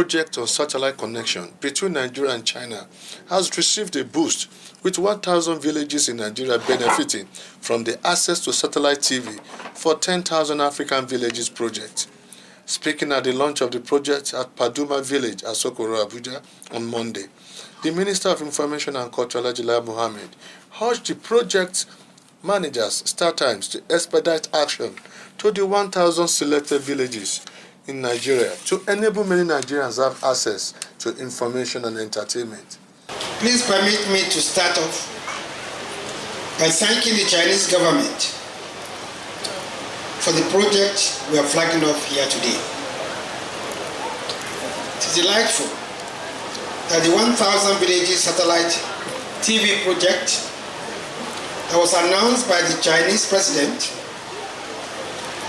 project on satellite connection between Nigeria and China has received a boost, with 1,000 villages in Nigeria benefiting from the access to satellite TV for 10,000 African villages project. Speaking at the launch of the project at Kpaduma village, Kpaduma-Abuja on Monday, the Minister of Information and Culture, Alhaji Lai Mohammed, urged the project managers, StarTimes, to expedite action to the 1,000 selected villages in Nigeria to enable many Nigerians to have access to information and entertainment. Please permit me to start off by thanking the Chinese government for the project we are flagging off here today. It is delightful that the 1,000 villages satellite TV project that was announced by the Chinese president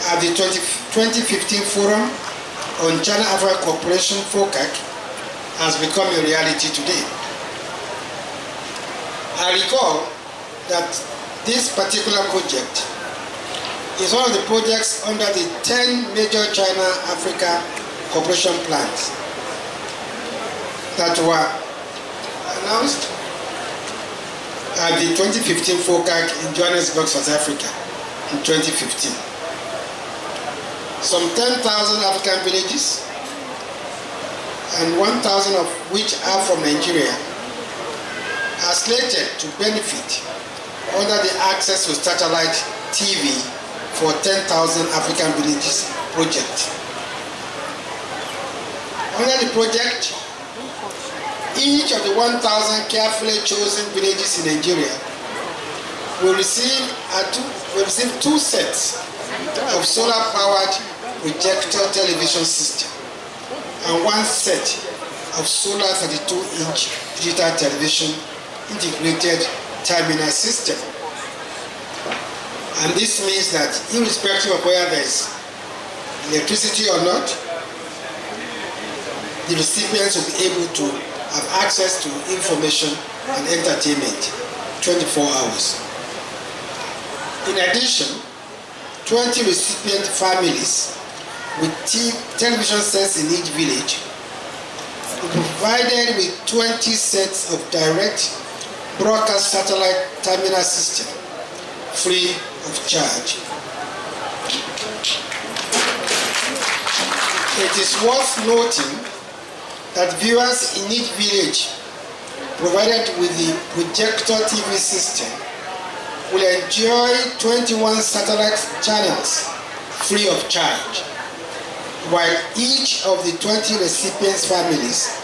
at the 2015 Forum on China-Africa Cooperation (FOCAC) has become a reality today. I recall that this particular project is one of the projects under the 10 major China-Africa cooperation plans that were announced at the 2015 FOCAC in Johannesburg, South Africa in 2015. Some 10,000 African villages, and 1,000 of which are from Nigeria, are slated to benefit under the access to satellite TV for 10,000 African villages project. Under the project, each of the 1,000 carefully chosen villages in Nigeria will receive two sets of solar-powered projector television system and one set of solar 32-inch digital television integrated terminal system. And this means that irrespective of whether there is electricity or not, the recipients will be able to have access to information and entertainment 24 hours. In addition, 20 recipient families with television sets in each village will be provided with 20 sets of direct broadcast satellite terminal system free of charge. It is worth noting that viewers in each village provided with the projector TV system will enjoy 21 satellite channels free of charge, while each of the 20 recipients' families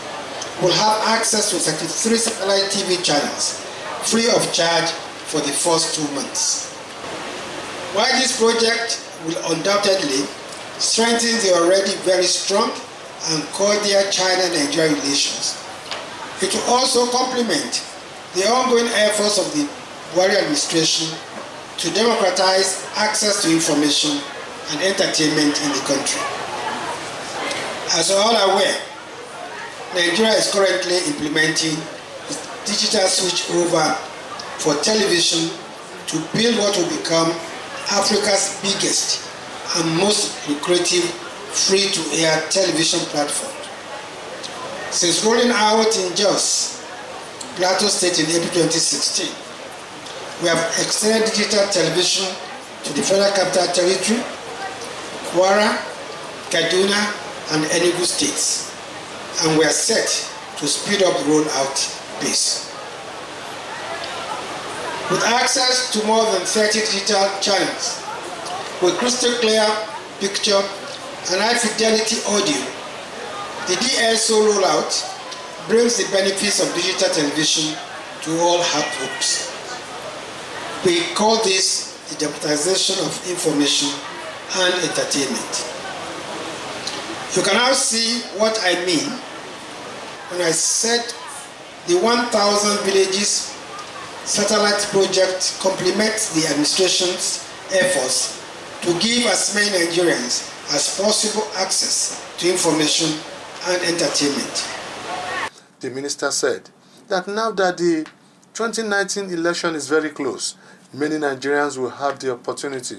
will have access to 33 satellite TV channels free of charge for the first 2 months. While this project will undoubtedly strengthen the already very strong and cordial China-Nigeria relations, it will also complement the ongoing efforts of the Buhari administration to democratize access to information and entertainment in the country. As you are all aware, Nigeria is currently implementing the digital switch over for television to build what will become Africa's biggest and most lucrative free-to-air television platform. Since rolling out in Jos, Plateau State in April 2016, we have extended digital television to the Federal Capital Territory, Kwara, Kaduna, and Enugu states, and we are set to speed up the rollout pace. With access to more than 30 digital channels, with crystal clear picture and high fidelity audio, the DSO rollout brings the benefits of digital television to all households. We call this the democratization of information and entertainment. You can now see what I mean when I said the 1,000 villages satellite project complements the administration's efforts to give as many Nigerians as possible access to information and entertainment. The minister said that now that the 2019 election is very close. Many Nigerians will have the opportunity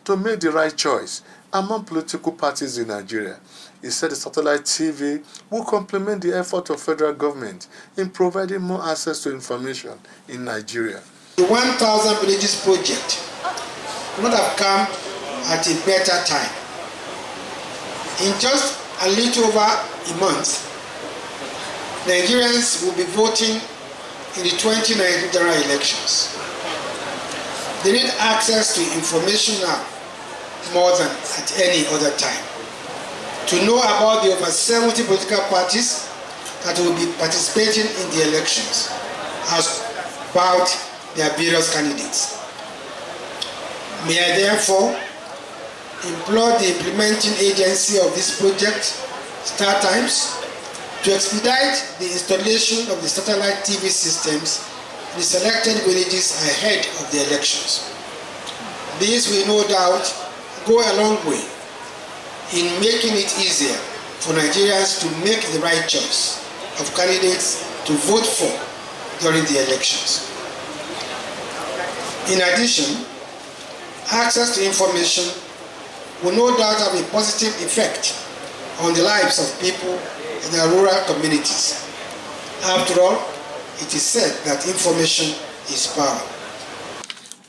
to make the right choice among political parties in Nigeria. He said the satellite TV will complement the effort of federal government in providing more access to information in Nigeria. The 1,000 villages project would not have come at a better time. In just a little over a month, Nigerians will be voting in the 2019 general elections. They need access to information now more than at any other time. To know about the over 70 political parties that will be participating in the elections, as about their various candidates. May I therefore implore the implementing agency of this project, StarTimes, to expedite the installation of the satellite TV systems in the selected villages ahead of the elections. This will no doubt go a long way in making it easier for Nigerians to make the right choice of candidates to vote for during the elections. In addition, access to information will no doubt have a positive effect on the lives of people in their rural communities. After all, it is said that information is power.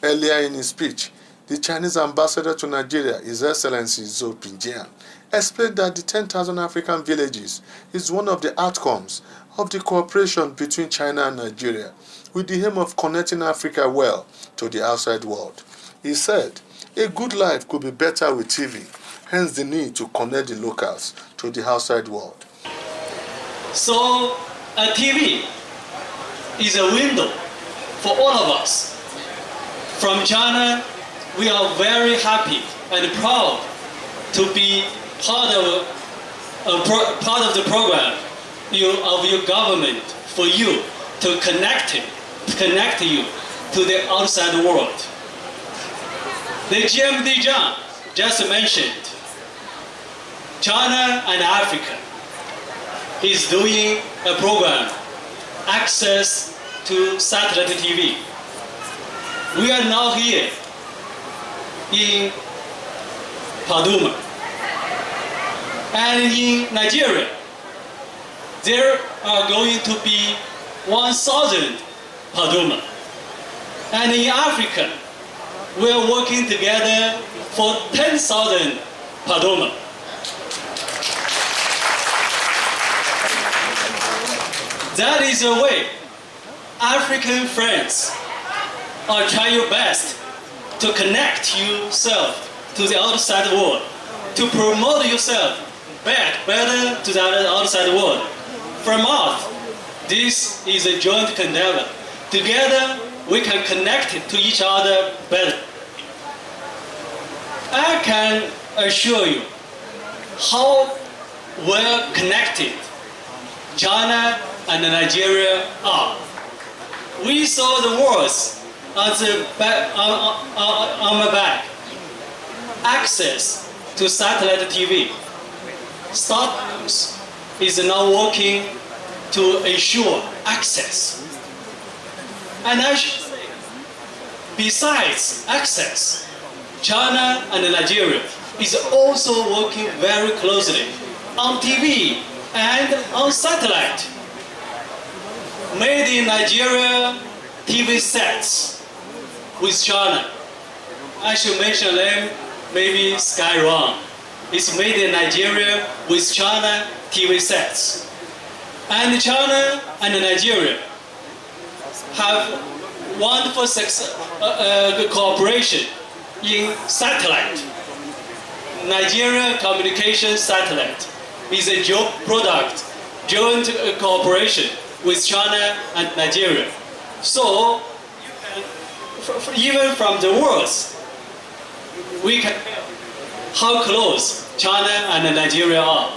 Earlier in his speech, the Chinese ambassador to Nigeria, His Excellency Zhou Pinjian, explained that the 10,000 African villages is one of the outcomes of the cooperation between China and Nigeria, with the aim of connecting Africa well to the outside world. He said, a good life could be better with TV, hence the need to connect the locals to the outside world. So, a TV is a window for all of us. From China, we are very happy and proud to be part of the program of your government for you to connect you to the outside world. The GMD John just mentioned China and Africa is doing a program, access to satellite TV. We are now here in Kpaduma. And in Nigeria, there are going to be 1,000 Kpaduma. And in Africa, we are working together for 10,000 Kpaduma. That is the way African friends are trying your best to connect yourself to the outside world, to promote yourself better to the outside world. From us, this is a joint endeavor. Together, we can connect to each other better. I can assure you how well connected China and Nigeria are. We saw the words on my back. Access to satellite TV. StarTimes is now working to ensure access. And I should say, besides access, China and Nigeria is also working very closely on TV and on satellite. Made in Nigeria TV sets with China. I should mention them, maybe Skyrun. It's made in Nigeria with China TV sets. And China and Nigeria have wonderful cooperation in satellite. Nigeria communication satellite is a joint cooperation with China and Nigeria. So, even from the words, we can tell how close China and Nigeria are.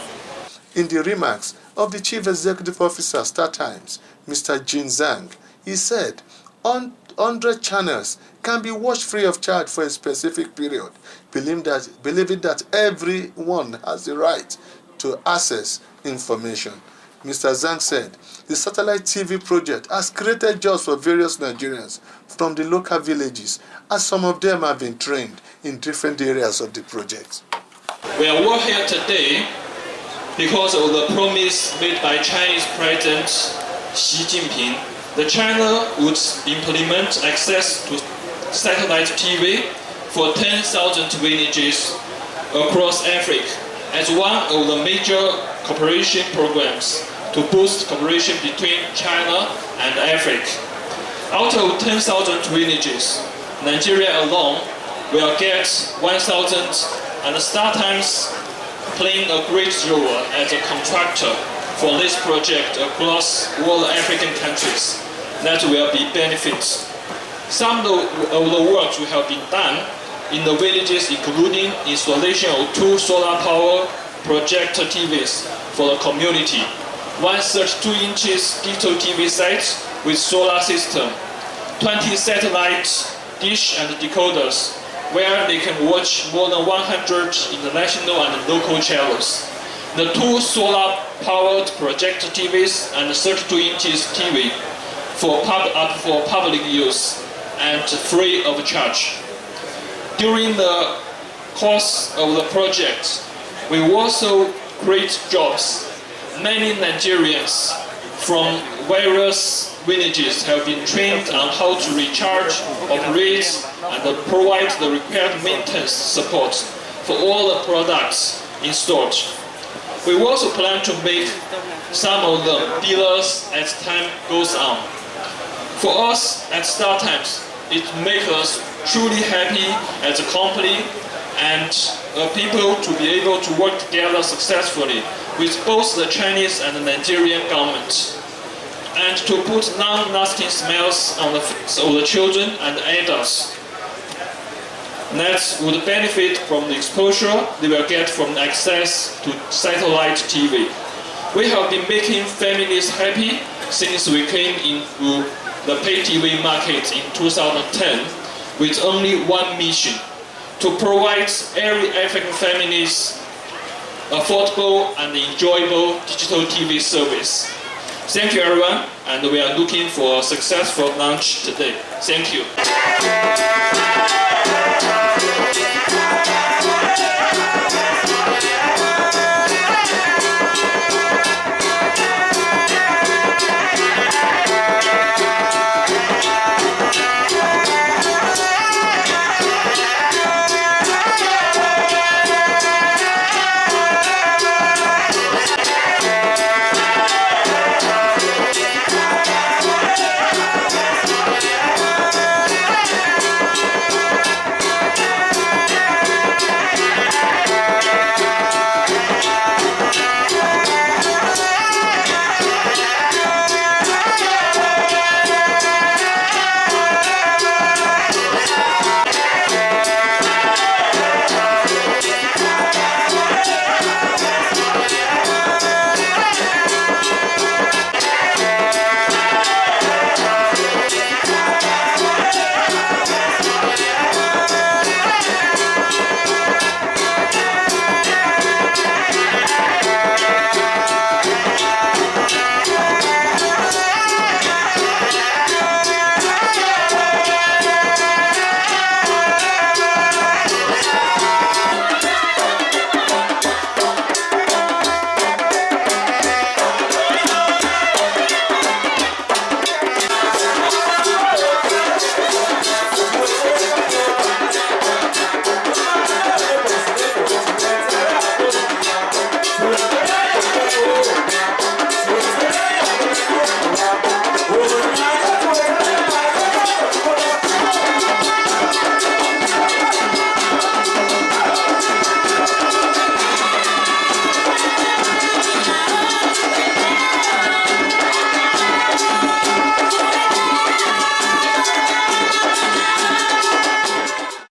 In the remarks of the Chief Executive Officer, StarTimes, Mr. Jin Zhang, he said, 100 channels can be watched free of charge for a specific period, believing that everyone has the right to access information. Mr. Zhang said the satellite TV project has created jobs for various Nigerians from the local villages, as some of them have been trained in different areas of the project. We are all here today because of the promise made by Chinese President Xi Jinping that China would implement access to satellite TV for 10,000 villages across Africa as one of the major cooperation programs to boost cooperation between China and Africa. Out of 10,000 villages, Nigeria alone will get 1,000, and StarTimes playing a great role as a contractor for this project across all African countries. That will be benefits. Some of the work will have been done in the villages, including installation of 2 solar power projector TVs for the community, 1 32 inches digital TV set with solar system, 20 satellite dish and decoders, where they can watch more than 100 international and local channels. The 2 solar-powered projector TVs and 32 inches TV for public use and free of charge. During the course of the project, we also create jobs. Many Nigerians from various villages have been trained on how to recharge, operate, and provide the required maintenance support for all the products installed. We also plan to make some of them dealers as time goes on. For us at StarTimes, it makes us truly happy as a company and people to be able to work together successfully with both the Chinese and the Nigerian government, and to put long-lasting smiles on the faces of the children and adults that would benefit from the exposure they will get from access to satellite TV. We have been making families happy since we came into the pay TV market in 2010 with only one mission: to provide every African families affordable and enjoyable digital TV service. Thank you everyone, and we are looking for a successful launch today. Thank you.